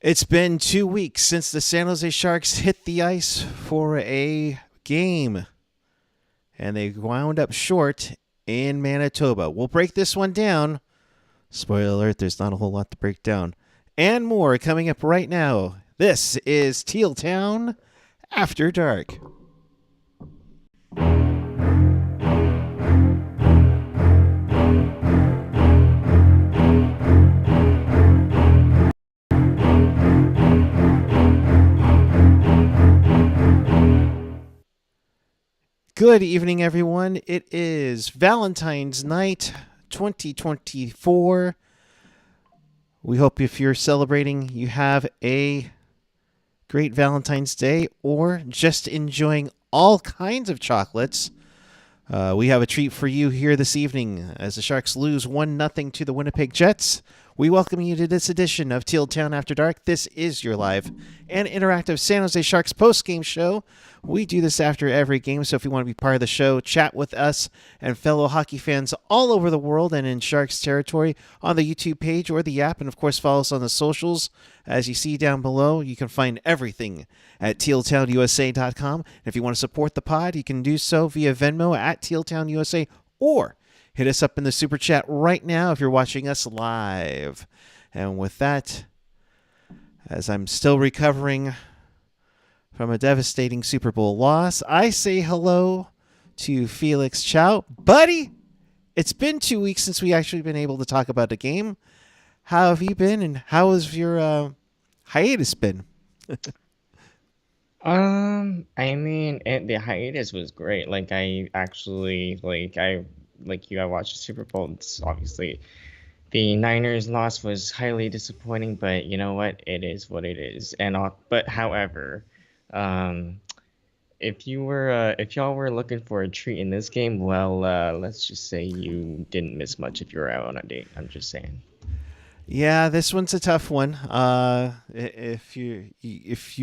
It's been 2 weeks since the San Jose Sharks hit the ice for a game, and they wound up short in Manitoba. We'll break this one down. Spoiler alert, there's not a whole lot to break down. And more coming up right now. This is Teal Town After Dark. Good evening, everyone. It is Valentine's night 2024. We hope if you're celebrating, you have a great Valentine's Day or just enjoying all kinds of chocolates. We have a treat for you here this evening as the Sharks lose 1-0 to the Winnipeg Jets. We welcome you to this edition of Teal Town After Dark. This is your live and interactive San Jose Sharks post-game show. We do this after every game, so if you want to be part of the show, chat with us and fellow hockey fans all over the world and in Sharks territory on the YouTube page or the app, and of course follow us on the socials. As you see down below, you can find everything at tealtownusa.com. And if you want to support the pod, you can do so via Venmo at tealtownusa or hit us up in the super chat right now if you're watching us live. And with that, as I'm still recovering from a devastating Super Bowl loss, I say hello to Felix Chow. Buddy, it's been 2 weeks since we actually been able to talk about the game. How have you been, and how has your hiatus been? The hiatus was great. I watched the Super Bowl. It's obviously the Niners loss was highly disappointing, but you know what? It is what it is. However, if y'all were looking for a treat in this game, well, let's just say you didn't miss much if you were out on a date. I'm just saying. Yeah, this one's a tough one. If you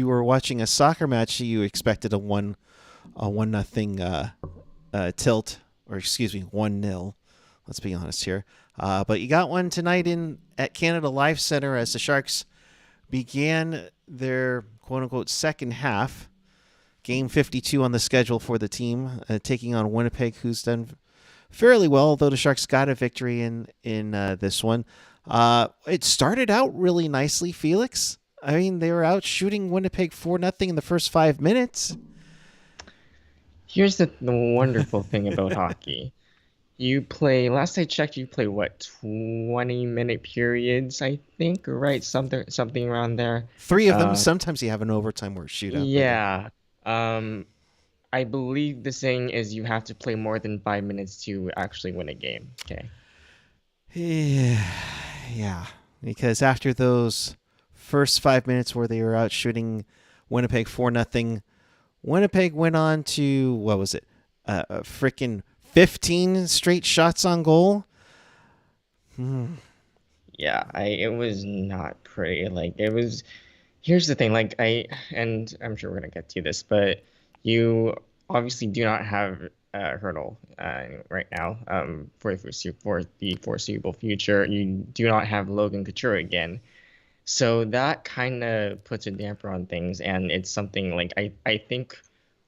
were watching a soccer match, you expected a 1-0 tilt, or excuse me, 1-0. Let's be honest here. But you got one tonight at Canada Life Center as the Sharks began their quote unquote second half. Game 52 on the schedule for the team, taking on Winnipeg, who's done fairly well, although the Sharks got a victory in this one. It started out really nicely, Felix. I mean, they were out shooting Winnipeg 4-0 in the first 5 minutes. Here's the wonderful thing about hockey. Last I checked, you play 20-minute periods, I think, right? Something around there. 3 of them. Sometimes you have an overtime or a shootout. Yeah. I believe the saying is you have to play more than 5 minutes to actually win a game. Okay. Yeah, because after those first 5 minutes where they were out shooting Winnipeg 4-0, Winnipeg went on to, what was it, freaking 15 straight shots on goal. Yeah, it was not pretty. Here's the thing, and I'm sure we're gonna get to this, but you obviously do not have Hurdle right now for the foreseeable future. You do not have Logan Couture again, so that kind of puts a damper on things, and it's something I think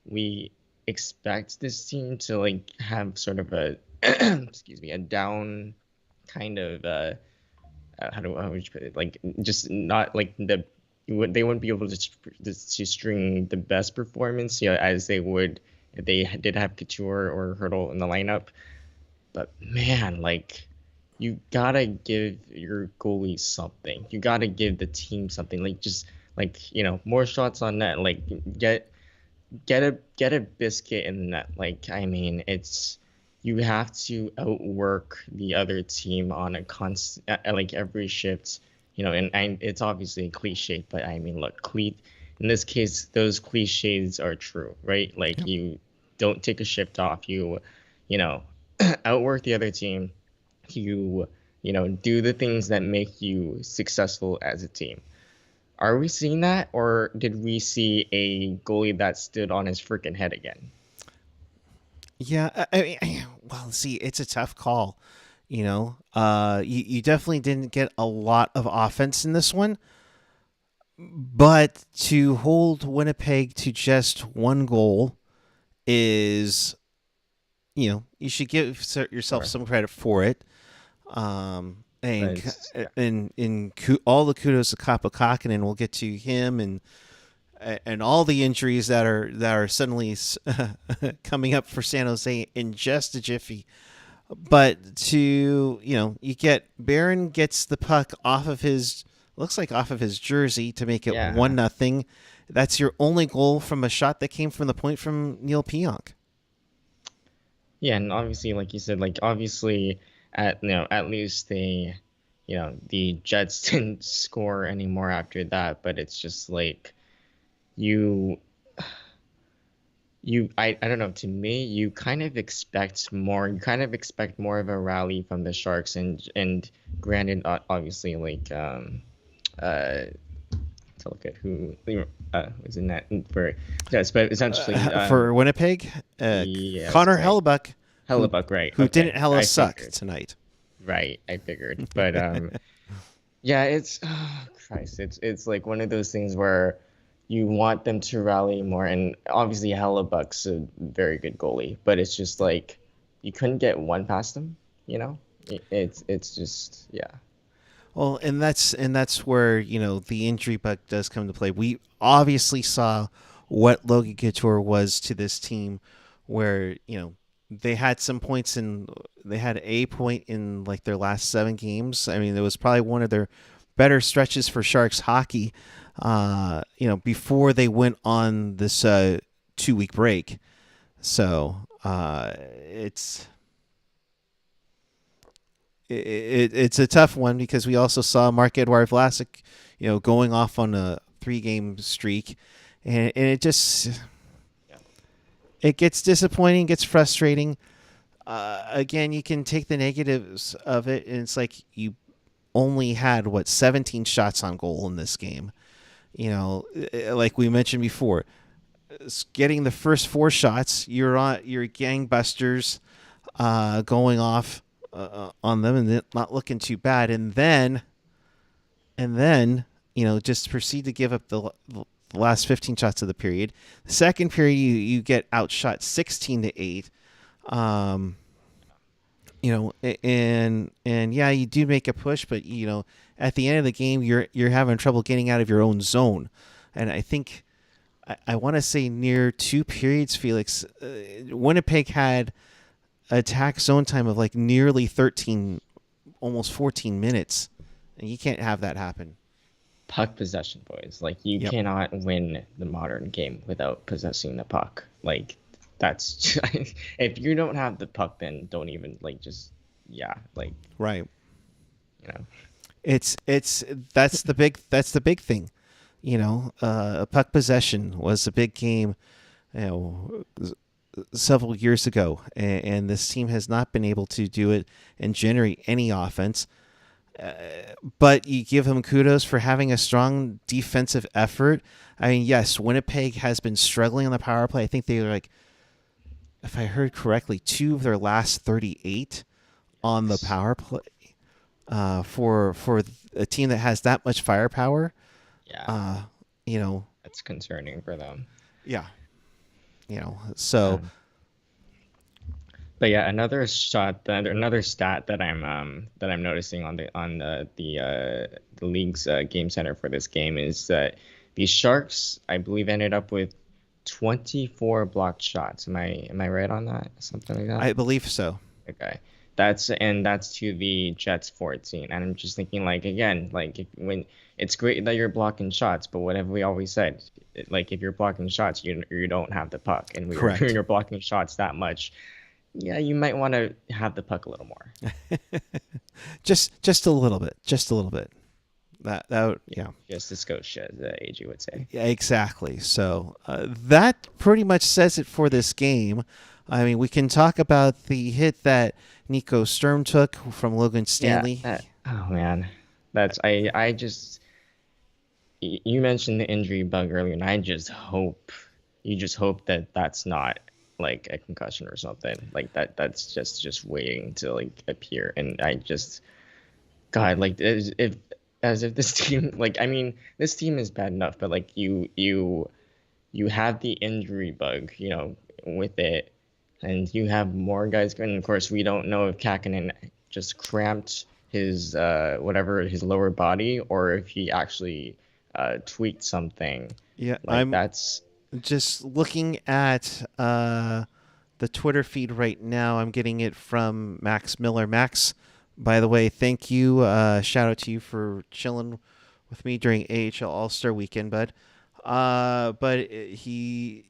we expect this team to have sort of a excuse me, a down kind of how would you put it, just not they wouldn't be able to string the best performance, as they would if they did have Couture or Hurdle in the lineup. But man, you gotta give your goalie something. You gotta give the team something. More shots on net. Get a biscuit in the net. It's you have to outwork the other team on a constant every shift. And it's obviously a cliche, but look, in this case, those cliches are true, right? You don't take a shift off. You outwork the other team. You do the things that make you successful as a team. Are we seeing that, or did we see a goalie that stood on his freaking head again? Yeah, see, it's a tough call. You definitely didn't get a lot of offense in this one. But to hold Winnipeg to just one goal is, you should give yourself Sure. some credit for it. But And it's yeah. all the kudos to Kaapo Kahkonen. We'll get to him and all the injuries that are suddenly coming up for San Jose in just a jiffy. But you get Barron gets the puck off of his looks like off of his jersey to make it Yeah. 1-0. That's your only goal from a shot that came from the point from Neil Pionk. Yeah, and obviously, like you said, like obviously at least the Jets didn't score anymore after that, but it's just like you I don't know, to me, you kind of expect more. You kind of expect more of a rally from the Sharks and granted obviously like uh to look at who was in that for Jets, but essentially For Winnipeg, yeah, Connor right. Hellebuck, who Hellebuck, right. who didn't Okay. hella I suck figured. tonight. Right, I figured. But yeah, it's Christ, it's like one of those things where you want them to rally more, and obviously Hellebuck's a very good goalie, but it's just like you couldn't get one past him, you know? It's just yeah. Well, and that's where the injury bug does come to play. We obviously saw what Logan Couture was to this team, where they had some points in they had a point in like their last 7 games. I mean, it was probably one of their better stretches for Sharks hockey. Before they went on this 2-week break. So it's a tough one because we also saw Marc-Edouard Vlasic, going off on a 3-game streak, and Yeah. it gets disappointing, gets frustrating. Again, you can take the negatives of it, and it's like you only had 17 shots on goal in this game. Like we mentioned before, getting the first 4 shots, you're gangbusters, going off on them and not looking too bad, and then just proceed to give up the last 15 shots of the period. The second period, you get outshot 16-8. Um, and yeah, you do make a push, but at the end of the game, you're having trouble getting out of your own zone, and I think. I want to say near 2 periods, Felix. Winnipeg had attack zone time of like nearly 13, almost 14 minutes. And you can't have that happen. Puck possession, boys. Like you Yep. cannot win the modern game without possessing the puck. Like that's if you don't have the puck, then don't even like just yeah, like Right. you know. It's that's the big thing. Puck possession was a big game, you know, several years ago, and this team has not been able to do it and generate any offense. But you give them kudos for having a strong defensive effort. I mean, yes, Winnipeg has been struggling on the power play. I think they were like, if I heard correctly, 2 of their last 38 on the Yes. power play. For a team that has that much firepower, Yeah, uh, you know, that's concerning for them. yeah, so Um, but yeah, another stat that I'm noticing on the league's game center for this game is that the Sharks, I believe, ended up with 24 blocked shots. Am I right on that? Something like that? I believe so. Okay. That's to the Jets 14. And I'm just thinking like again, like when it's great that you're blocking shots, but what have we always said? Like if you're blocking shots, you don't have the puck. And when Correct. you're blocking shots that much, yeah, you might want to have the puck a little more. Just a little bit, just a little bit. That Yeah, yeah. just a Scotia, as the AG would say. Yeah, exactly. So that pretty much says it for this game. I mean, we can talk about the hit that Nico Sturm took from Logan Yeah, Stanley. oh man. I just you mentioned the injury bug earlier, and you just hope that that's not like a concussion or something like that. That's just waiting to like appear. And I just God, like if as if this team, like, I mean, this team is bad enough, but like you have the injury bug, with it, and you have more guys going. Of course, we don't know if Kakkonen just cramped his whatever his lower body, or if he actually tweaked something. Yeah, Like I'm that's just looking at the Twitter feed right now. I'm getting it from Max Miller. Max, by the way, thank you. Shout out to you for chilling with me during AHL All Star Weekend, bud. But he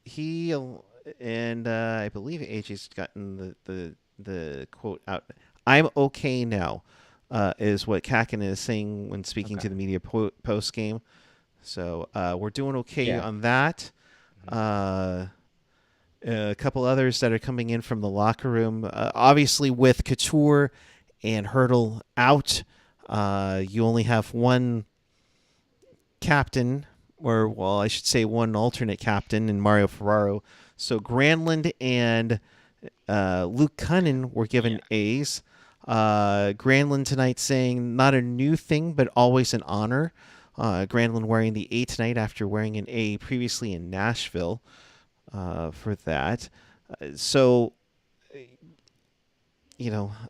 and I believe AJ's gotten the quote out. I'm okay now, is what Kakin is saying when speaking okay. to the media post game. So we're doing okay Yeah. on that. Mhm. Uh, a couple others that are coming in from the locker room. Obviously, with Couture and Hurdle out, you only have one captain, or well, I should say one alternate captain in Mario Ferraro. So Granlund and Luke Cunnin were given Yeah. A's. Granlund tonight saying not a new thing, but always an honor. Granlund wearing the A tonight after wearing an A previously in Nashville for that. So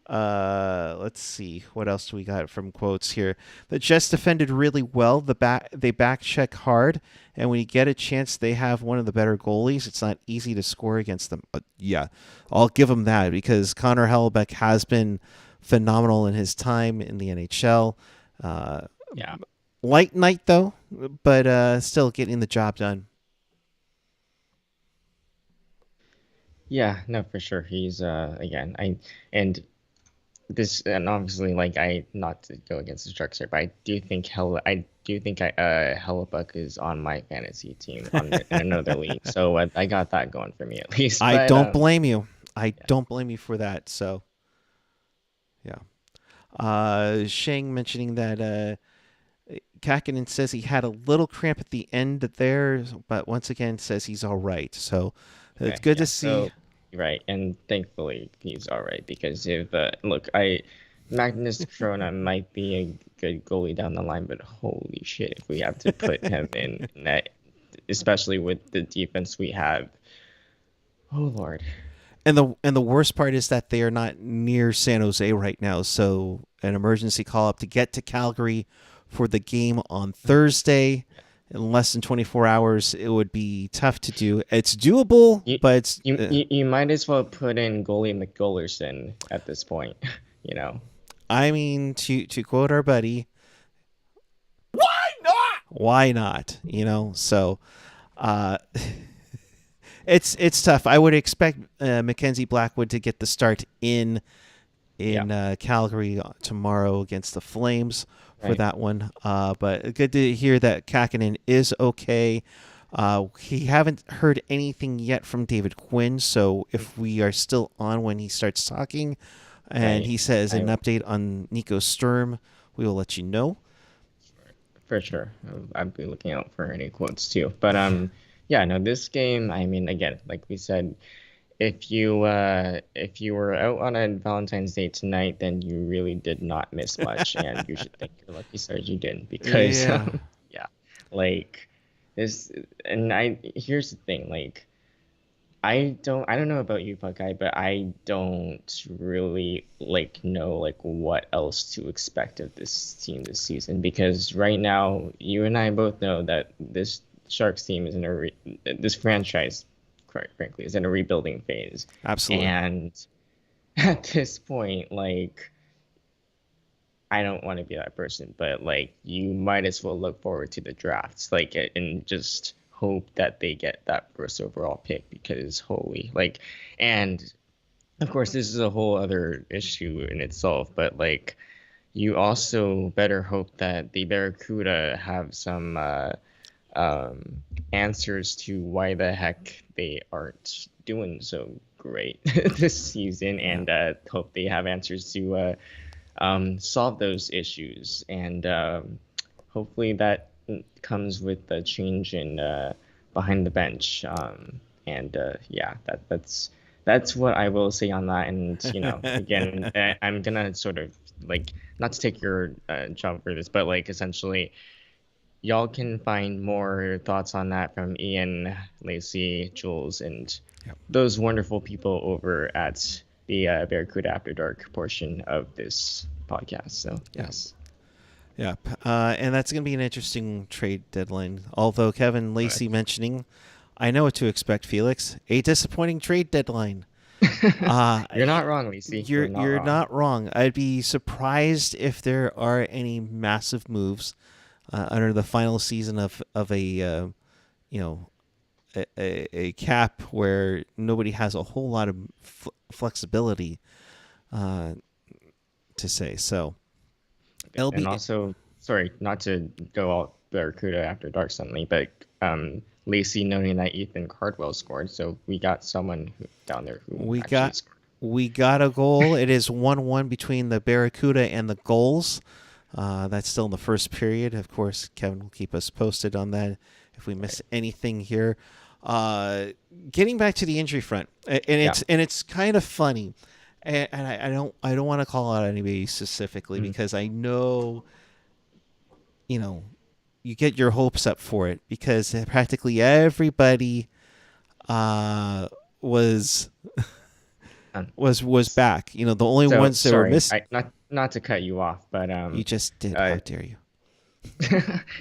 let's see what else do we got from quotes here. The Jets defended really well. They back check hard, and when you get a chance, they have one of the better goalies. It's not easy to score against them, but yeah, I'll give them that because Connor Hellebuck has been phenomenal in his time in the NHL. Uh, Yeah. Light night though, but still getting the job done. Yeah, no, for sure. He's again, and this and obviously like I not to go against the Sharks here, but I do think Hellebuck is on my fantasy team in another league. So I got that going for me at least. I But don't blame you. I yeah. don't blame you for that. So yeah. Shang mentioning that Kakinen says he had a little cramp at the end there, but once again says he's all right. So it's Okay, good to yeah. see. So right, and thankfully he's all right because if look, I Magnus Corona might be a good goalie down the line, but holy shit, if we have to put him in net, especially with the defense we have. Oh Lord. And the worst part is that they are not near San Jose right now. So an emergency call up to get to Calgary for the game on Thursday in less than 24 hours. It would be tough to do. It's doable, You, but it's you might as well put in goalie McGollerson at this point, you know. I mean to quote our buddy, why not? So uh, it's tough. I would expect Mackenzie Blackwood to get the start in Yeah, Calgary tomorrow against the Flames for right. that one. But good to hear that Kakinen is okay. He haven't heard anything yet from David Quinn, so if we are still on when he starts talking, and Right. he says I an update on Nico Sturm, we will let you know. For sure. I'd be looking out for any quotes too. But yeah, no, this game, I mean, again, like we said, if you were out on a Valentine's Day tonight, then you really did not miss much, and you should thank your lucky stars you didn't because Yeah. yeah, like this, and I here's the thing, like I don't know about you, Buckeye, but I don't really know what else to expect of this team this season because right now you and I both know that this Sharks team is in this franchise, quite frankly, is in a rebuilding phase, Absolutely. and at this point, like I don't want to be that person, but like you might as well look forward to the drafts, and just hope that they get that first overall pick because holy, and of course this is a whole other issue in itself, but like you also better hope that the Barracuda have some answers to why the heck they aren't doing so great this season, Yeah. and hope they have answers to solve those issues. And hopefully that comes with a change in behind the bench. And yeah, that's what I will say on that. And again, I'm gonna sort of like not to take your job for this, but like essentially y'all can find more thoughts on that from Ian, Lacey, Jules, and Yep. those wonderful people over at the Barracuda After Dark portion of this podcast. So, Yeah. yes. Yeah. And that's going to be an interesting trade deadline. Although Kevin Lacey Correct. mentioning, I know what to expect, Felix. A disappointing trade deadline. Uh, You're not wrong, Lacey. You're not you're wrong. not wrong. I'd be surprised if there are any massive moves under the final season of a you know a cap where nobody has a whole lot of flexibility uh, to say. So And LB, also, sorry, not to go all Barracuda After Dark suddenly, but Lacey noting that Ethan Cardwell scored, so we got someone down there who we actually got scored. we got a goal. It is 1-1 between the Barracuda and the Gulls. That's still in the first period. Of course, Kevin will keep us posted on that if we miss anything here. Uh, Getting back to the injury front, and Yeah. it's kind of funny, and I don't want to call out anybody specifically Mm. because I know, you know, you get your hopes up for it because practically everybody uh, was Um, was back. You know, the only so ones that were sorry, missed. I not to cut you off, but You just did. How uh, dare you?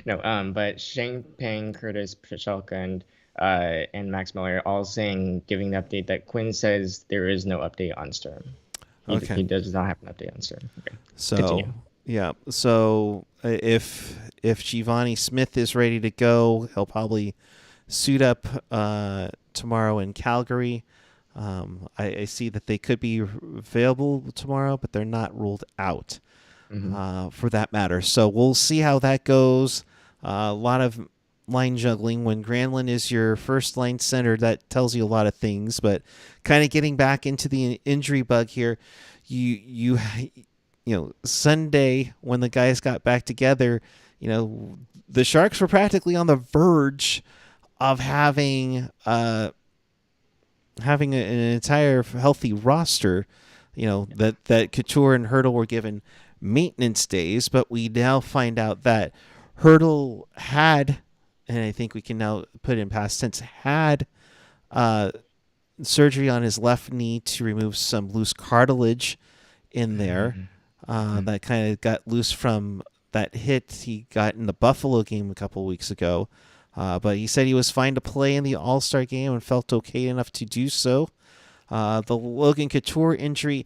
no, but Shane Peng, Curtis Pichelka, and Max Miller all saying, giving the update that Quinn says there is no update on Sturm. Okay. He does not have an update on Sturm. Okay, So continue. yeah, so if Giovanni Smith is ready to go, he'll probably suit up tomorrow in Calgary. I see that they could be available tomorrow, but they're not ruled out Hmm. for that matter. So we'll see how that goes. A lot of line juggling when Granlund is your first line center. That tells you a lot of things. But kind of getting back into the injury bug here, you you know, Sunday when the guys got back together, you know, the Sharks were practically on the verge of having an entire healthy roster. You know, that Couture and Hurdle were given maintenance days, but we now find out that Hurdle had, and I think we can now put in past tense, had uh, surgery on his left knee to remove some loose cartilage in there. That kind of got loose from that hit he got in the Buffalo game a couple weeks ago. But he said he was fine to play in the All Star game and felt okay enough to do so. The Logan Couture injury,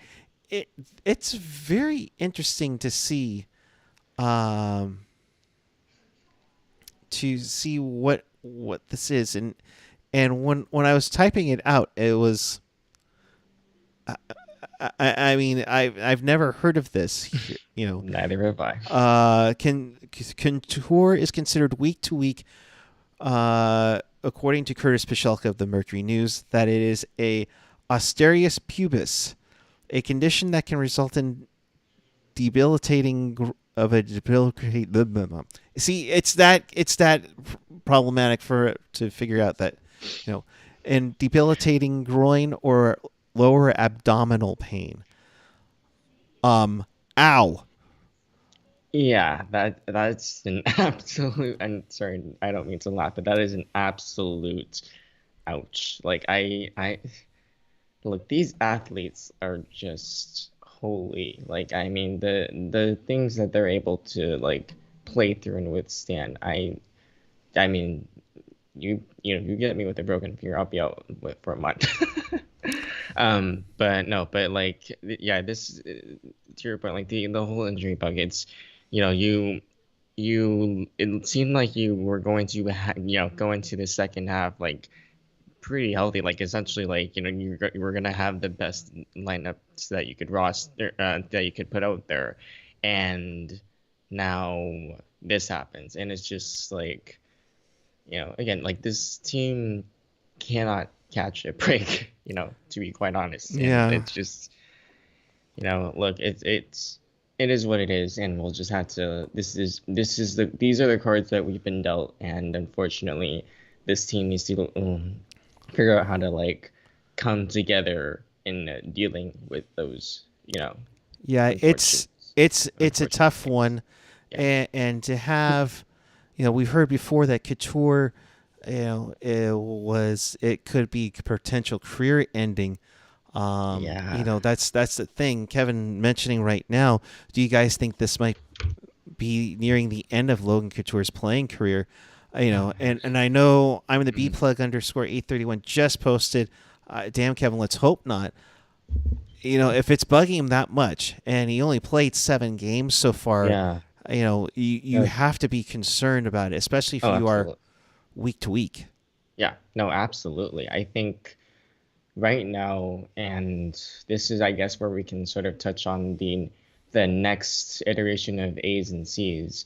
it's very interesting um, to see what this is, and when I was typing it out, it was. I mean, I've never heard of this. You know, Neither have I. Couture is considered week to week, according to Curtis Pichelka of the Mercury News, that it is a osterius pubis, a condition that can result in debilitating of a debilitating. See, it's that problematic to figure out that, you know, and debilitating groin or lower abdominal pain. Ow. Yeah, that's an absolute. And sorry, I don't mean to laugh, but that is an absolute ouch. Like I look, these athletes are just holy. Like I mean, the things that they're able to like play through and withstand. I mean, you get me with a broken finger, I'll be out for a month. But no, but like yeah, this to your point, like the whole injury bug, it's you it seemed like you were going to go into the second half like pretty healthy, like essentially like you were gonna have the best lineups that you could roster that you could put out there, and now this happens, and it's just like again, like this team cannot catch a break, to be quite honest. And Yeah. it's just, look, it is what it is, and we'll just have to. These are the cards that we've been dealt, and unfortunately, this team needs to figure out how to like come together in dealing with those, Yeah, unfortunate. it's a tough unfortunately. one, Yeah. and to have, we've heard before that Couture, it could be potential career ending. Yeah. That's the thing Kevin mentioning right now. Do you guys think this might be nearing the end of Logan Couture's playing career? Oh man. And I know I'm in the B Mm. plug underscore 831 just posted. Damn, Kevin, let's hope not. If it's bugging him that much, and he only played 7 games so far, Yeah. you No. have to be concerned about it, especially if Oh, you are absolutely. week to week. Yeah. No, absolutely. I think right now, and this is, I guess, where we can sort of touch on the next iteration of A's and C's.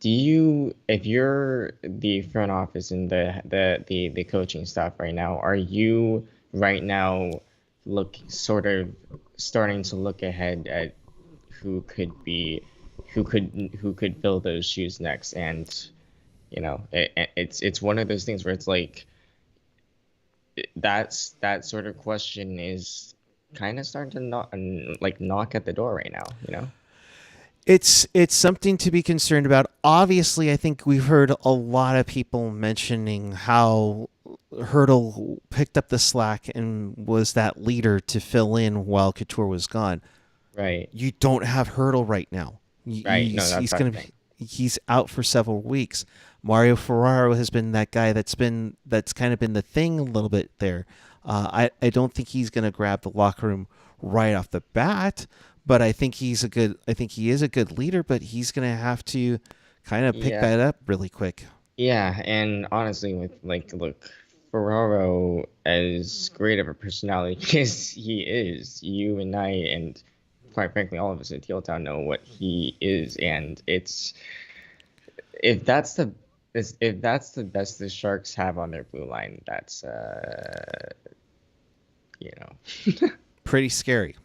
Do you, if you're the front office and the coaching staff right now, are you right now look sort of starting to look ahead at who could be, who could fill those shoes next? And it's one of those things where it's like that sort of question is kind of starting to knock at the door right now, you know? It's something to be concerned about. Obviously, I think we've heard a lot of people mentioning how Hurdle picked up the slack and was that leader to fill in while Couture was gone. Right. You don't have Hurdle right now. Right. No, He's that's he's what I'm gonna saying. be he's out for several weeks. Mario Ferraro has been that guy that's kind of been the thing a little bit there. I don't think he's gonna grab the locker room right off the bat, but I think he is a good leader, but he's gonna have to kind of pick Yeah. that up really quick. Yeah, and honestly, with like, look, Ferraro, as great of a personality as he is, you and I, and quite frankly, all of us at Teal Town know what he is, and if that's the if that's the best the Sharks have on their blue line, that's you know, Pretty scary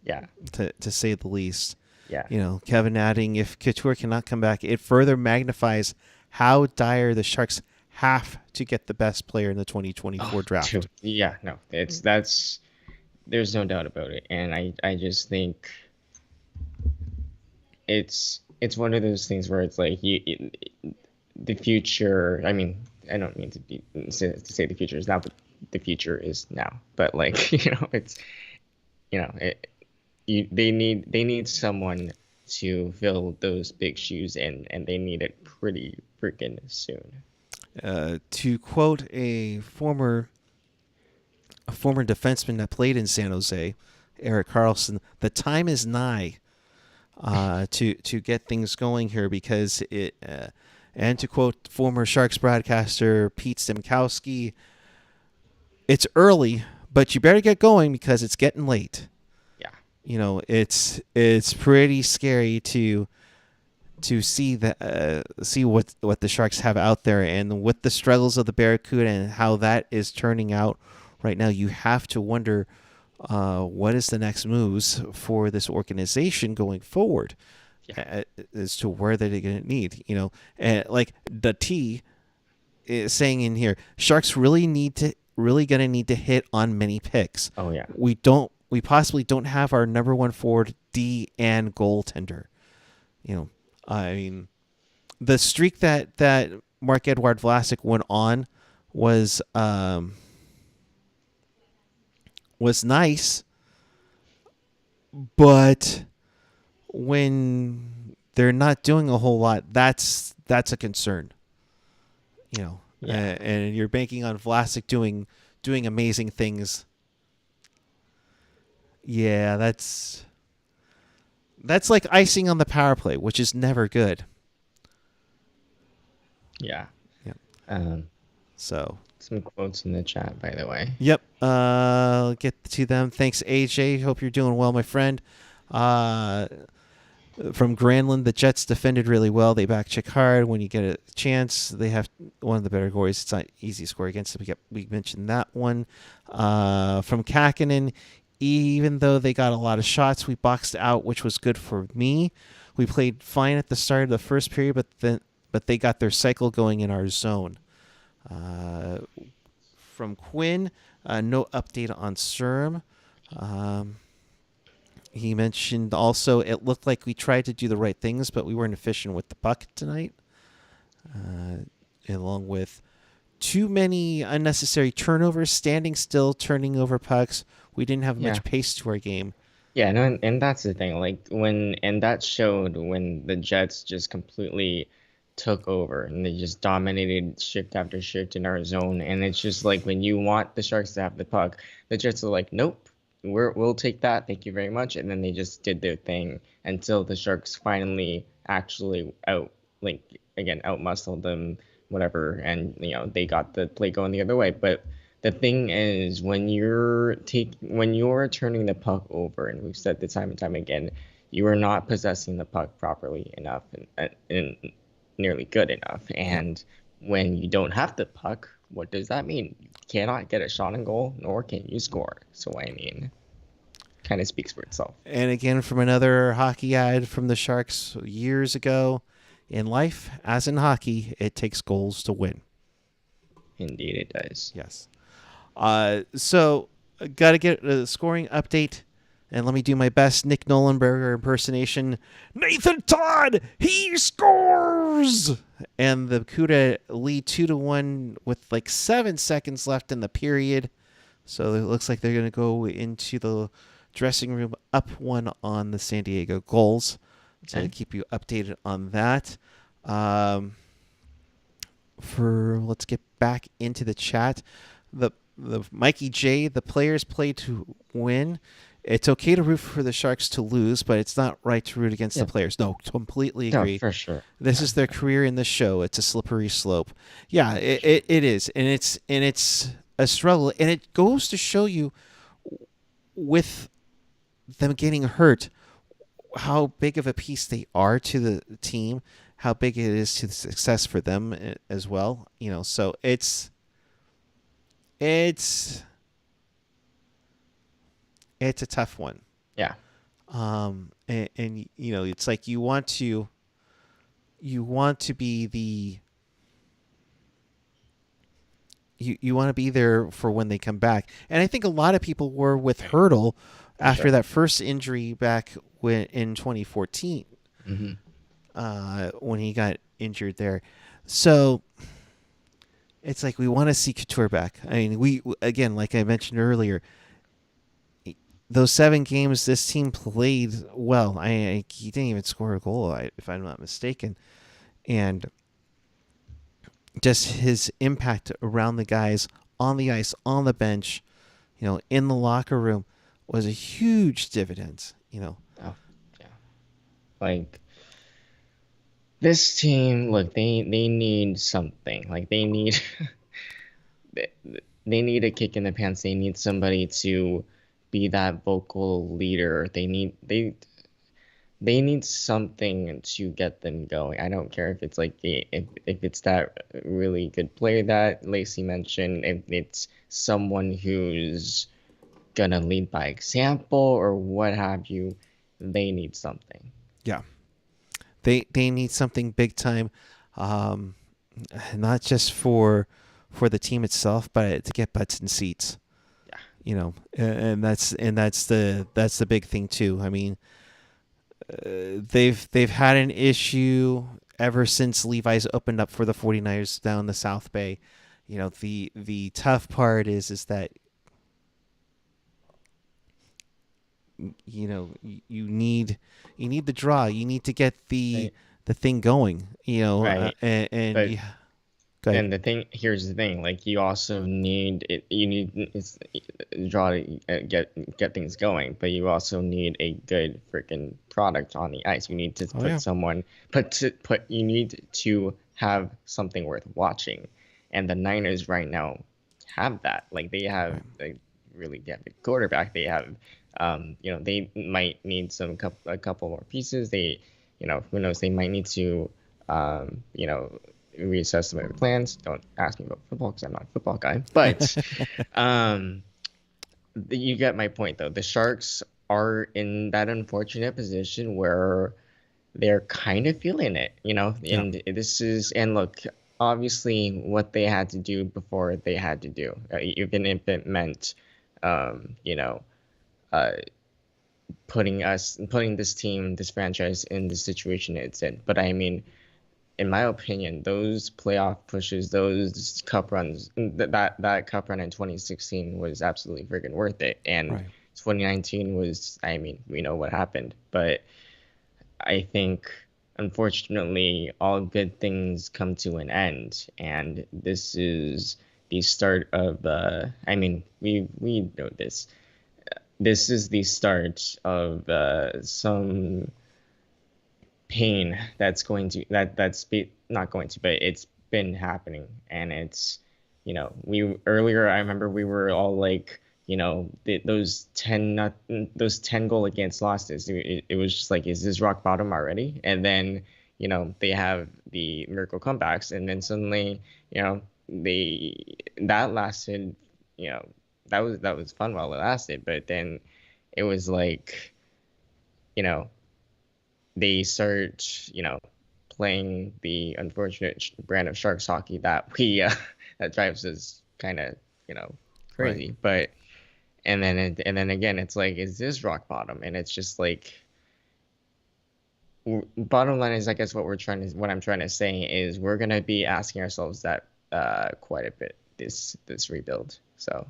yeah, to say the least. yeah. Kevin adding, if Couture cannot come back, it further magnifies how dire the Sharks have to get the best player in the Oh, 2024 draft. dude, yeah, no, that's there's no doubt about it, and I just think it's one of those things where it's like the future. I mean, I don't mean to say the future is now, but the future is now. But like it's you know, it, they need someone to fill those big shoes, and they need it pretty freaking soon. To quote a former defenseman that played in San Jose, Erik Karlsson, the time is nigh to get things going here because it. And to quote former Sharks broadcaster Pete Stemkowski, it's early, but you better get going because it's getting late. Yeah, It's pretty scary to see what the Sharks have out there, and with the struggles of the Barracuda and how that is turning out right now. You have to wonder what is the next moves for this organization going forward, yeah. as to where they're going to need. Like the T is saying in here, Sharks really going to need to hit on many picks. Oh yeah, We possibly don't have our number one forward, D, and goaltender. I mean, the streak that Mark-Edouard Vlasic went on was nice, but when they're not doing a whole lot, that's a concern. yeah, And you're banking on Vlasic doing amazing things. Yeah, that's like icing on the power play, which is never good. yeah. Yeah. Um, So, some quotes in the chat, by the way. yep. I'll get to them. Thanks, AJ. Hope you're doing well, my friend. Uh, from Granlund, the Jets defended really well. They back check hard when you get a chance. They have one of the better goalies. It's not easy to score against them. We mentioned that one. From Kahkonen, even though they got a lot of shots, we boxed out, which was good for me. We played fine at the start of the first period, but they got their cycle going in our zone. From Quinn, no update on Serm. He mentioned also it looked like we tried to do the right things, but we weren't efficient with the puck tonight, along with too many unnecessary turnovers, standing still, turning over pucks. We didn't have Yeah. much pace to our game. Yeah, no, and that's the thing. Like and that showed when the Jets just completely took over and they just dominated shift after shift in our zone. And it's just like when you want the Sharks to have the puck, the Jets are like, nope, we'll take that. Thank you very much. And then they just did their thing until the Sharks finally actually like again, outmuscled them, whatever, and they got the play going the other way. But the thing is, when you're turning the puck over, and we've said this time and time again, you are not possessing the puck properly enough and nearly good enough. Yep. And when you don't have the puck, what does that mean? You cannot get a shot on goal, nor can you score. So I mean, kind of speaks for itself. And again, from another hockey ad from the Sharks years ago, in life, as in hockey, it takes goals to win. Indeed, it does. Yes. So, got to get a scoring update. And let me do my best Nick Nolenberger impersonation. Nathan Todd, he scores! And the Kuhre lead 2-1 with like 7 seconds left in the period. So it looks like they're going to go into the dressing room up 1 on the San Diego Gulls. So Okay. to keep you updated on that. Let's get back into the chat. The Mikey J, the players play to win. It's okay to root for the Sharks to lose, but it's not right to root against Yeah. the players. No, completely No, agree. for sure. This is their career in the show. It's a slippery slope. Yeah, it is, and it's a struggle, and it goes to show you with them getting hurt how big of a piece they are to the team, how big it is to the success for them as well. So it's it's a tough one. Yeah. And it's like you want to be the you want to be there for when they come back. And I think a lot of people were with Hurdle For after sure. that first injury back in 2014, Mm-hmm. when he got injured there. So it's like we want to see Couture back. I mean, we again, like I mentioned earlier, those 7 games this team played well. He didn't even score a goal, if I'm not mistaken, and just his impact around the guys on the ice, on the bench, in the locker room was a huge dividend. Oh, yeah. Like this team, look, they need something. Like they, they need a kick in the pants. They need somebody to be that vocal leader. They need something to get them going. I don't care if it's like if it's that really good player that Lacey mentioned, if it's someone who's gonna lead by example or what have you. They need something. Yeah, they need something big time, um, not just for the team itself, but to get butts in seats. Yeah. And that's the big thing too. I mean, they've had an issue ever since Levi's opened up for the 49ers down the South Bay. The tough part is that you need the draw. You need to get Right. the thing going. Right. And But yeah, go ahead. here's the thing, like you also need it, you need it's draw to get things going, but you also need a good freaking product on the ice. You need to Oh yeah, you need to have something worth watching, and the Niners right now have that. Like they have right. they have a quarterback. They have they might need a couple more pieces. Who knows, they might need to reassess some of their plans. Don't ask me about football because I'm not a football guy. But um, you get my point, though. The Sharks are in that unfortunate position where they're kind of feeling it, Yeah. and look, obviously, what they had to do before they had to do, even if it meant, um, you know, uh, putting this team, this franchise in the situation it's in. But I mean, in my opinion, those playoff pushes, those cup runs, that cup run in 2016 was absolutely freaking worth it. And Right. 2019 was, I mean, we know what happened, but I think unfortunately all good things come to an end, and this is the start of I mean, we know this. This is the start of some pain that's going to that's be, not going to, but it's been happening, and it's we earlier I remember we were all like those 10 not those 10 goal against losses. It was just like, is this rock bottom already? And then they have the miracle comebacks, and then suddenly they that lasted you know that was fun while it lasted, but then it was like you know they start, playing the unfortunate brand of Sharks hockey that we that drives us kind of, Right. crazy. But and then again, it's like, is this rock bottom? And it's just like, bottom line is, I guess what I'm trying to say is we're gonna be asking ourselves that quite a bit this rebuild. So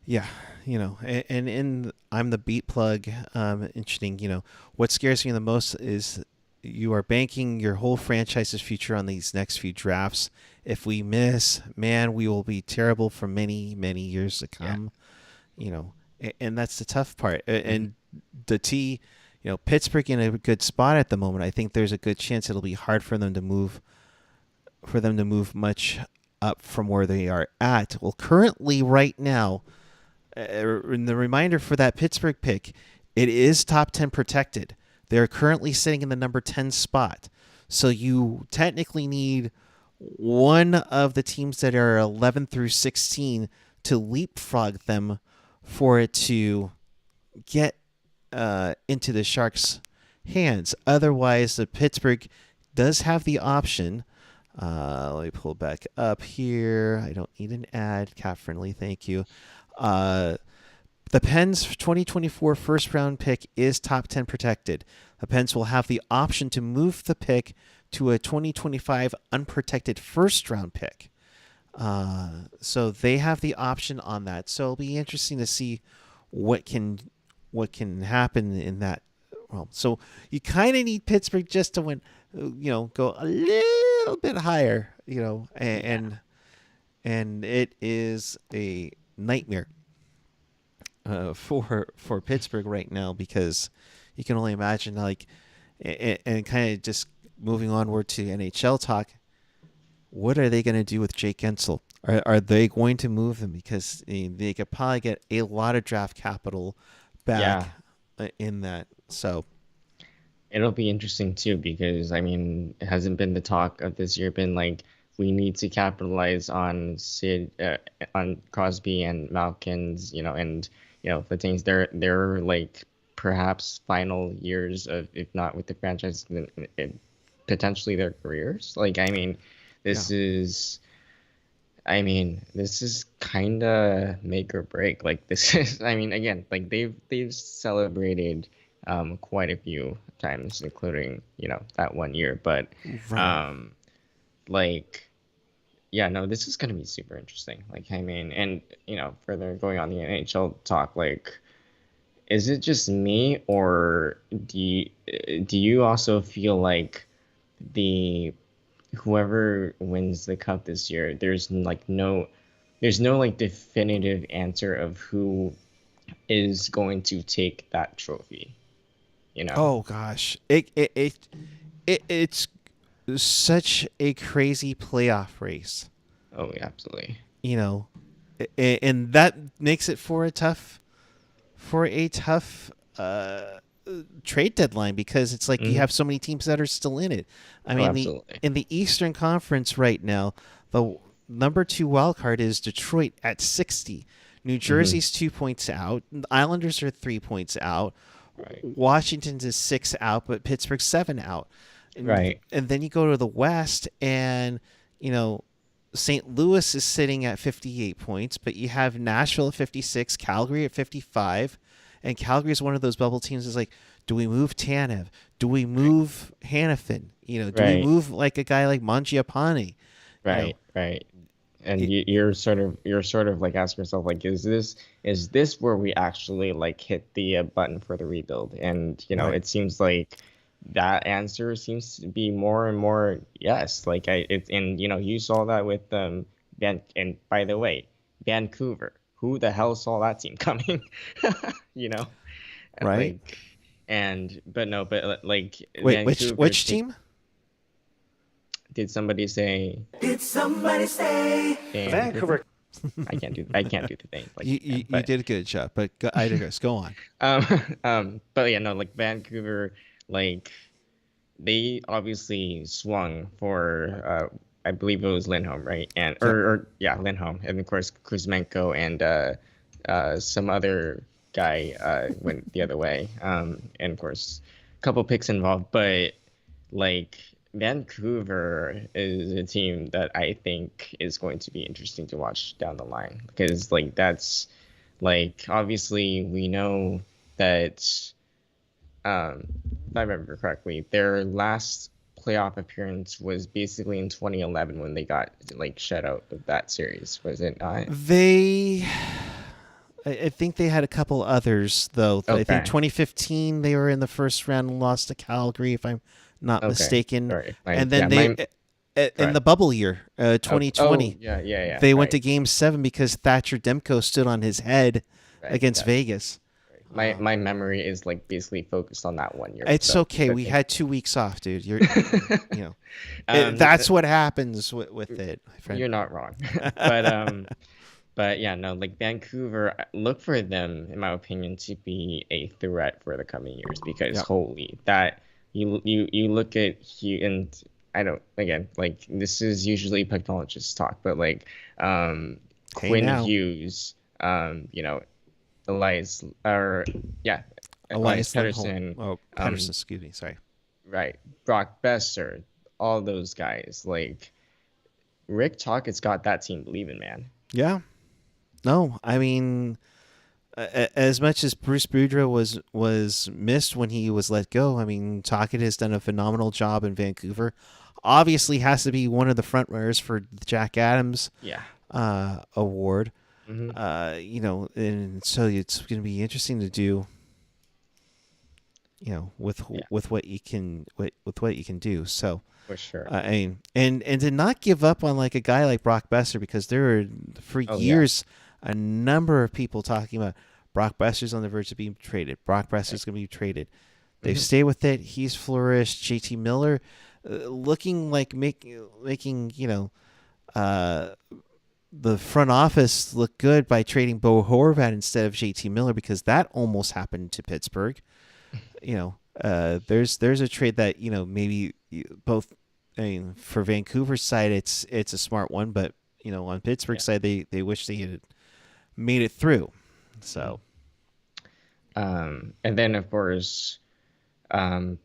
Yeah, and in I'm the beat plug. Interesting. What scares me the most is you are banking your whole franchise's future on these next few drafts. If we miss, man, we will be terrible for many, many years to yeah. come. And that's the tough part. Hmm. And the T, Pittsburgh in a good spot at the moment. I think there's a good chance it'll be hard for them to move much up from where they are at. Well, currently, right now, in the reminder for that Pittsburgh pick, it is top 10 protected. They're currently sitting in the number 10 spot. So you technically need one of the teams that are 11 through 16 to leapfrog them for it to get into the Sharks' hands. Otherwise, the Pittsburgh does have the option. Let me pull back up here. I don't need an ad. Cat friendly, thank you. Uh, the Pens 2024 first round pick is top 10 protected. The Pens will have the option to move the pick to a 2025 unprotected first round pick. So they have the option on that. So it'll be interesting to see what can happen in that realm. So you kind of need Pittsburgh just to win, go a little bit higher, Yeah. and it is a nightmare for Pittsburgh right now, because you can only imagine, like, and kind of just moving onward to NHL talk. What are they going to do with Jake Gensel? Are they going to move him, because they could probably get a lot of draft capital back Yeah. in that? So It'll be interesting too, because I mean, it hasn't been the talk of this year been like, we need to capitalize on on Crosby and Malkin's, and the things they're like perhaps final years of, if not with the franchise, then potentially their careers. Like, yeah, this is this is kind of make or break. Like, this is, again, like they've celebrated quite a few times, including, that one year. But right. um, like, yeah, no, this is gonna be super interesting. Like, and further going on the NHL talk, like, is it just me, or do you also feel like the whoever wins the cup this year, there's no like definitive answer of who is going to take that trophy, you know? Oh gosh, it's such a crazy playoff race, Oh, yeah, absolutely. you know, and that makes it for a tough trade deadline, because it's like you Hmm. have so many teams that are still in it. I Oh, mean, the absolutely. in the Eastern Conference right now, the number 2 wild card is Detroit at 60. New Hmm. Jersey's 2 points out. The Islanders are 3 points out. Right. Washington's is 6 out, but Pittsburgh's 7 out. Right. And then you go to the West, and you know St. Louis is sitting at 58 points, but you have Nashville at 56, Calgary at 55, And Calgary is one of those bubble teams. Is like, do we move Tanev? Do we move Hannafin? Do we Right. move like a guy like Mangiapane? You know, Right. Right. And it, you're sort of like asking yourself like, is this where we actually like hit the button for the rebuild? And right. it seems like that answer seems to be more and more yes. Like and you saw that with and by the way, Vancouver. Who the hell saw that team coming? You know, Right. like and but no, but like Wait, which Vancouver which take. team? Did somebody say Did somebody say Vancouver? Vancouver? I can't do the thing like You but did a good job, but I digress. Go on. um but yeah, no, like Vancouver, like they obviously swung for I believe it was Lindholm, right? And Yep. or yeah, Lindholm, and of course Kuzmenko and some other guy went the other way. And of course a couple picks involved, but like Vancouver is a team that I think is going to be interesting to watch down the line because like that's like obviously we know that if I remember correctly, their last playoff appearance was basically in 2011 when they got like shut out of that series, was it not? They, I think they had a couple others though. I think Okay. 2015 they were in the first round and lost to Calgary, if I'm not Okay. mistaken. Sorry. And Yeah, then they, go in the ahead. bubble year, Oh, 2020, yeah, yeah, yeah. they went Right. to Game 7 because Thatcher Demko stood on his head Right. against That's Vegas. my memory is like basically focused on that one year, It's so okay. it's We okay. had 2 weeks off, dude. Um, That's what happens with it, my friend. you're not wrong. But yeah, no, like Vancouver, look for them, in my opinion, to be a threat for the coming years because Yep. holy, that you look at Hugh and I don't again like this is usually technologists talk, but like Hey Quinn now, Hughes, Elias or yeah, Elias Elias Lindholm. Pettersson, Oh, Pedersen, um, excuse me. Sorry. right, Brock Besser, all those guys like Rick Tocchet's got that team believing, man. Yeah. No, I mean, as much as Bruce Boudreau was missed when he was let go, I mean, Tocchet has done a phenomenal job in Vancouver. Obviously, has to be one of the front runners for the Jack Adams Yeah. award. Hmm. And so it's going to be interesting to do. With Yeah, what you can with what you can do. So. for sure. I mean, and to not give up on like a guy like Brock Besser because there were for Oh yeah. years a number of people talking about Brock Besser's on the verge of being traded. Brock Besser's going to be traded. They've Hmm. stayed with it. He's flourished. JT Miller, looking like making the front office look good by trading Bo Horvat instead of JT Miller because that almost happened to Pittsburgh. There's a trade that maybe both. I mean, for Vancouver's side, it's a smart one, but on Pittsburgh's Yeah. side, they wish they had made it through. So And then of course, um,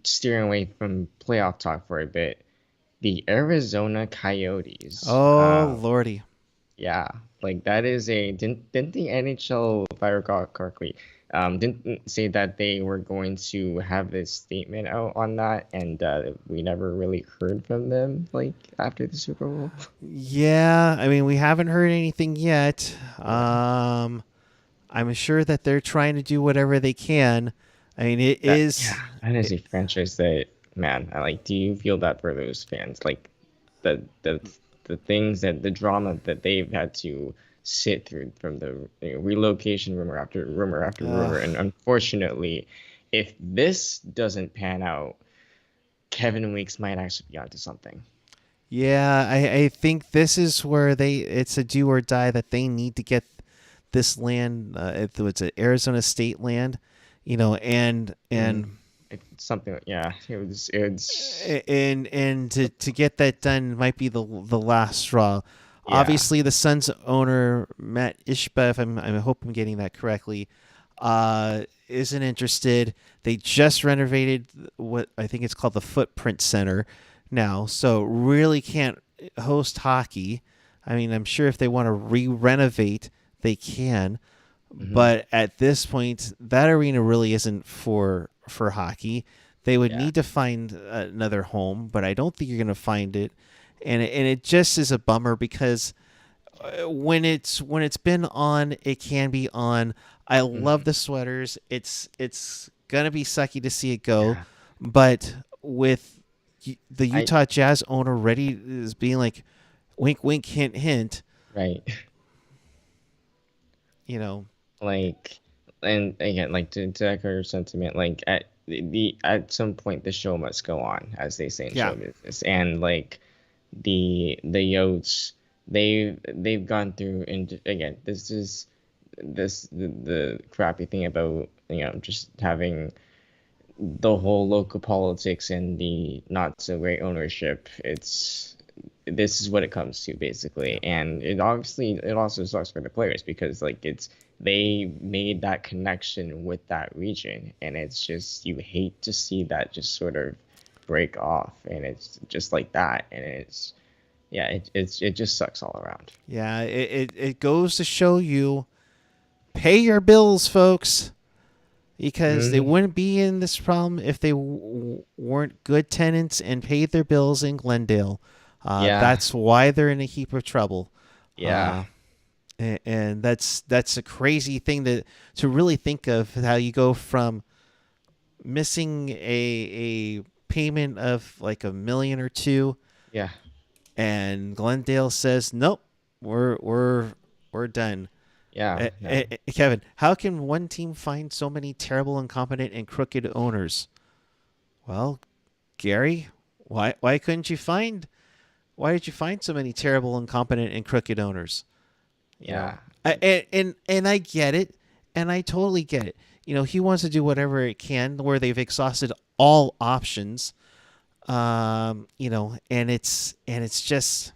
steering away from playoff talk for a bit, the Arizona Coyotes. oh lordy, Yeah, like that is a didn't the NHL, if I recall correctly, didn't say that they were going to have this statement out on that, and we never really heard from them like after the Super Bowl. yeah. I mean, we haven't heard anything yet. Yeah. I'm sure that they're trying to do whatever they can. I mean, it That is. yeah, that is a franchise that man, I like. Do you feel that for those fans? Like the the things that the drama that they've had to sit through from the relocation rumor after rumor after rumor, Uh, and unfortunately, if this doesn't pan out, Kevin Weeks might actually be onto something. Yeah, I think this is where it's a do or die that they need to get this land. If it's an Arizona state land, Mm. It's something, yeah. It's and to get that done might be the last straw. yeah, Obviously, the Suns owner Matt Ishba, if I hope I'm getting that correctly, isn't interested. They just renovated what I think it's called the Footprint Center now, so really can't host hockey. I mean, I'm sure if they want to re-renovate, they can. Hmm. But at this point, that arena really isn't for hockey. They would Yeah. need to find another home, but I don't think you're going to find it. And it just is a bummer because when it's been on, it can be on. I love Hmm. the sweaters. It's gonna be sucky to see it go, Yeah. but with the I Utah Jazz owner ready is being like, wink, wink, hint, hint. right. You know, Like, and again, like to echo your sentiment, like at some point the show must go on, as they say in yeah, show business, and like the Yotes, they've gone through, and again, this is the crappy thing about just having the whole local politics and the not so great ownership. It's this is what it comes to basically, and it also sucks for the players because like it's they made that connection with that region, and it's just you hate to see that just sort of break off, and it's just like that, and it's yeah, it just sucks all around. yeah. It goes to show you, pay your bills, folks, because they Hmm. wouldn't be in this problem if they weren't good tenants and paid their bills in Glendale. Yeah, That's why they're in a heap of trouble. yeah, Uh, and that's a crazy thing to really think of, how you go from missing a payment of like a million or two, yeah, and Glendale says nope, we're done. yeah, no, Kevin, how can one team find so many terrible, incompetent, and crooked owners? Well, Gary, why couldn't you find why did you find so many terrible, incompetent, and crooked owners? You know, yeah, and I get it, and I totally get it. He wants to do whatever it can where they've exhausted all options. And it's just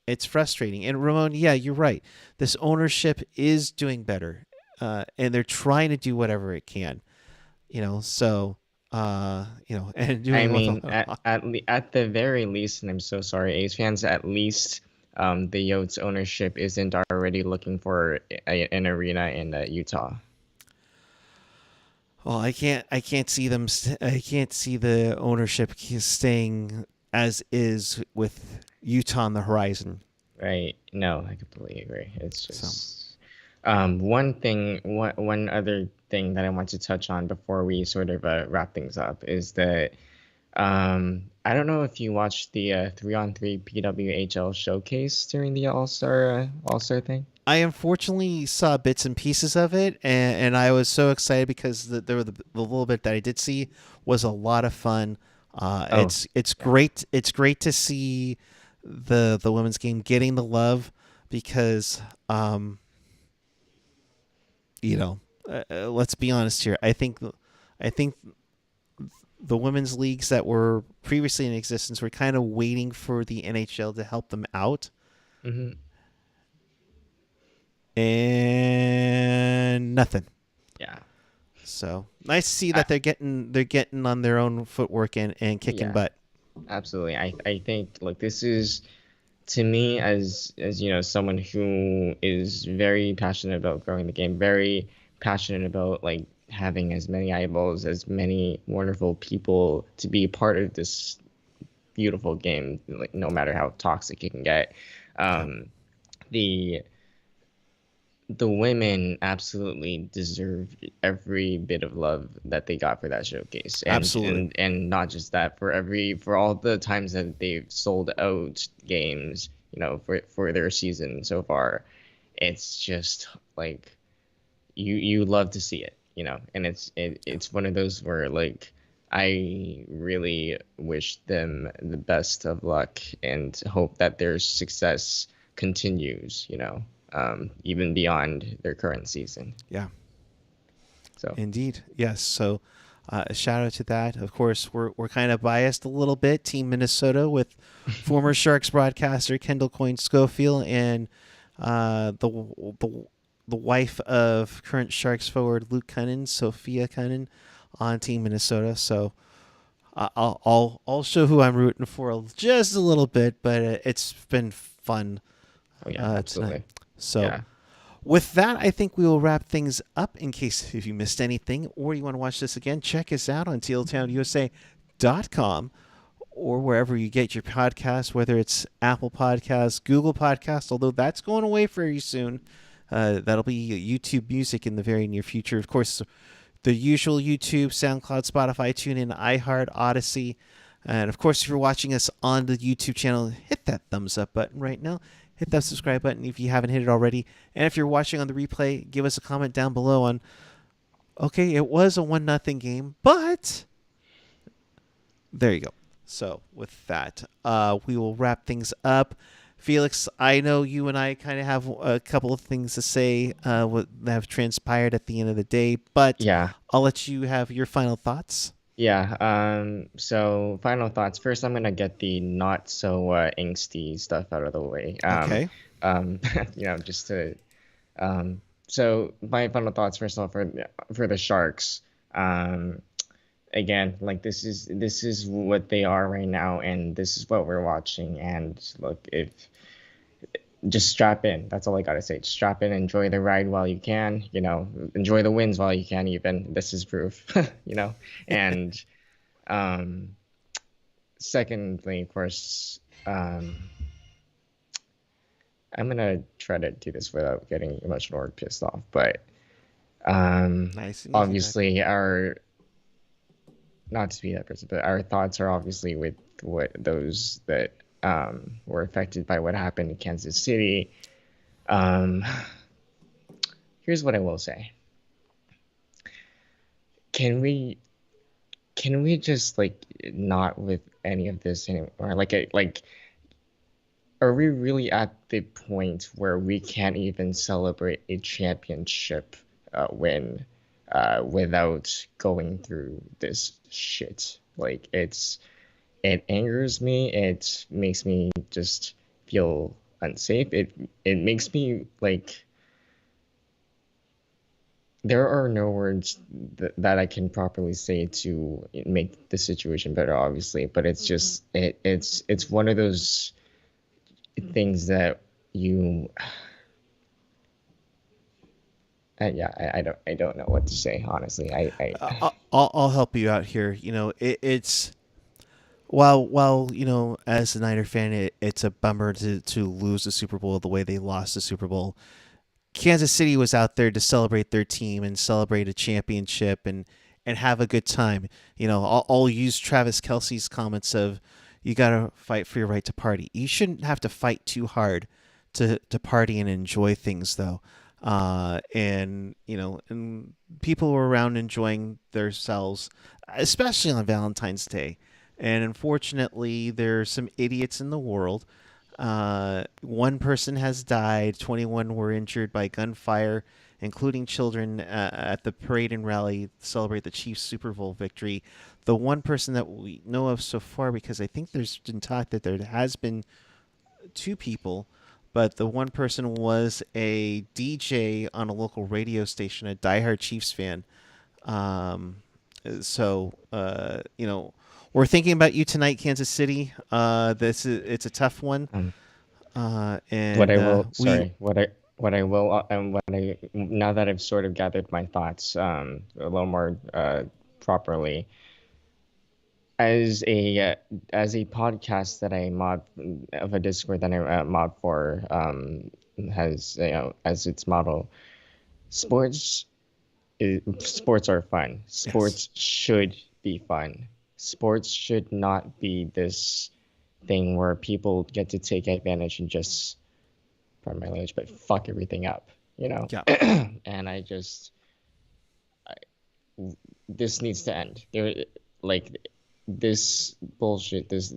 it's frustrating. And Ramon, yeah, you're right. This ownership is doing better, and they're trying to do whatever it can. And I doing with mean, at the very least, and I'm so sorry, Ace fans, at least the Yotes ownership isn't already looking for an arena in Utah. well, I can't see them. I can't see the ownership staying as is with Utah on the horizon. Right? No, I completely agree. It's So just one other thing that I want to touch on before we sort of wrap things up is that I don't know if you watched the 3-on-3 PWHL showcase during the All-Star thing. I unfortunately saw bits and pieces of it, and I was so excited because the little bit that I did see was a lot of fun. Oh, It's yeah. great. It's great to see the women's game getting the love because let's be honest here. I think the women's leagues that were previously in existence were kind of waiting for the NHL to help them out, Hmm. and nothing. Yeah. So nice to see I, that they're getting on their own footwork and kicking yeah, butt. absolutely. I think like this is to me as someone who is very passionate about growing the game, very passionate about like having as many eyeballs, as many wonderful people to be a part of this beautiful game, like no matter how toxic it can get. Yeah, Um, the the women absolutely deserved every bit of love that they got for that showcase, and absolutely. not just that, for all the times that they've sold out games, for their season so far. It's just like you love to see it, and it's one of those where like I really wish them the best of luck and hope that their success continues, even beyond their current season. Yeah, So, indeed. Yes. So a shout out to that. Of course, we're kind of biased a little bit. Team Minnesota with former Sharks broadcaster Kendall Coyne Schofield and the the wife of current Sharks forward Luke Cunnin, Sophia Cunnin, on Team Minnesota. So I'll show who I'm rooting for just a little bit, but it's been fun oh yeah, tonight. absolutely. So, Yeah. with that, I think we will wrap things up. In case if you missed anything or you want to watch this again, check us out on tealtownusa.com or wherever you get your podcasts, whether it's Apple Podcasts, Google Podcasts, although that's going away very soon. That'll be YouTube Music in the very near future. Of course, the usual YouTube, SoundCloud, Spotify, TuneIn, iHeart, Odyssey. And of course, if you're watching us on the YouTube channel, hit that thumbs up button right now. Hit that subscribe button if you haven't hit it already. And if you're watching on the replay, give us a comment down below on, okay, it was a 1-0 game, but there you go. So with that, we will wrap things up. Felix, I know you and I kind of have a couple of things to say that have transpired at the end of the day, but Yeah. I'll let you have your final thoughts. Yeah. So final thoughts. First, I'm gonna get the not so angsty stuff out of the way. Okay. Just to. So my final thoughts. First of all, for the Sharks. Again, like this is what they are right now, and this is what we're watching. And look, if just strap in. That's all I gotta say. Just strap in, enjoy the ride while you can. Enjoy the wins while you can. Even this is proof. And secondly, of course, I'm gonna try to do this without getting emotional or pissed off, but Nice and easy, obviously our not to be that person, but our thoughts are obviously with those that were affected by what happened in Kansas City. Here's what I will say. Can we just not with any of this anymore? Are we really at the point where we can't even celebrate a championship win without going through this shit? It angers me. It makes me just feel unsafe. It makes me there are no words that I can properly say to make the situation better, obviously, but it's just it's one of those things that you I don't know what to say, honestly. I'll help you out here. It's while as a Niner fan, it's a bummer to lose the Super Bowl the way they lost the Super Bowl. Kansas City was out there to celebrate their team and celebrate a championship and have a good time. I'll use Travis Kelce's comments of, you got to fight for your right to party. You shouldn't have to fight too hard to party and enjoy things, though. And people were around enjoying themselves, especially on Valentine's Day. And unfortunately, there are some idiots in the world. One person has died. 21 were injured by gunfire, including children at the parade and rally to celebrate the Chiefs' Super Bowl victory. The one person that we know of so far, because I think there's been talk that there has been 2 people, but the one person was a DJ on a local radio station, a diehard Chiefs fan. So we're thinking about you tonight, Kansas City. It's a tough one. And what I will what I will and what I now that I've sort of gathered my thoughts a little more properly, as a podcast that I mod of a Discord that I mod for has as its model, sports are fun. Sports should be fun. Sports should not be this thing where people get to take advantage and just, pardon my language, but fuck everything up, Yeah. And this needs to end. This bullshit, these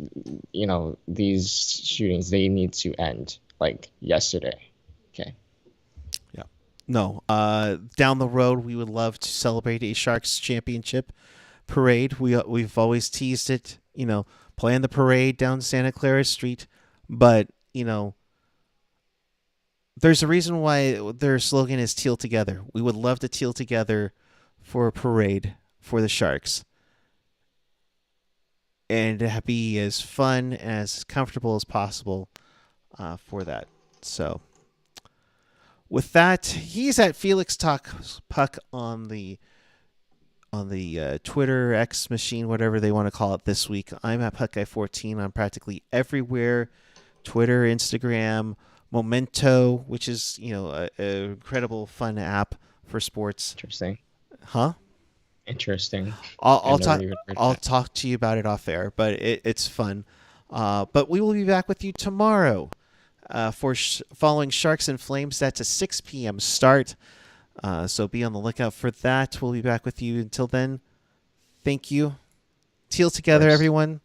shootings, they need to end yesterday. Okay. Yeah. No. Down the road, we would love to celebrate a Sharks championship parade. We've always teased it. Plan the parade down Santa Clara Street, but there's a reason why their slogan is Teal Together. We would love to teal together for a parade for the Sharks, and to be as fun, as comfortable as possible for that. So with that, he's at Felix Talk Puck on the Twitter X machine, whatever they want to call it this week. I'm at PuckGuy14 on practically everywhere: Twitter, Instagram, Memento, which is a incredible fun app for sports. Interesting. Huh? Interesting. I'll talk to you about it off air, but it's fun. But we will be back with you tomorrow for following Sharks and Flames. That's a 6 p.m. start. So be on the lookout for that. We'll be back with you. Until then, thank you. Teal together, everyone.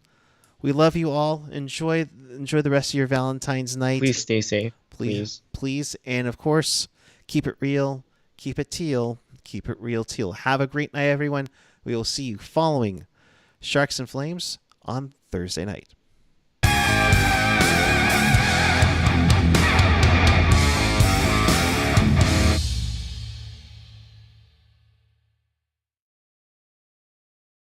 We love you all. Enjoy the rest of your Valentine's night. Please stay safe. Please. And of course, keep it real. Keep it teal. Keep it real, Teal. Have a great night, everyone. We will see you following Sharks and Flames on Thursday night.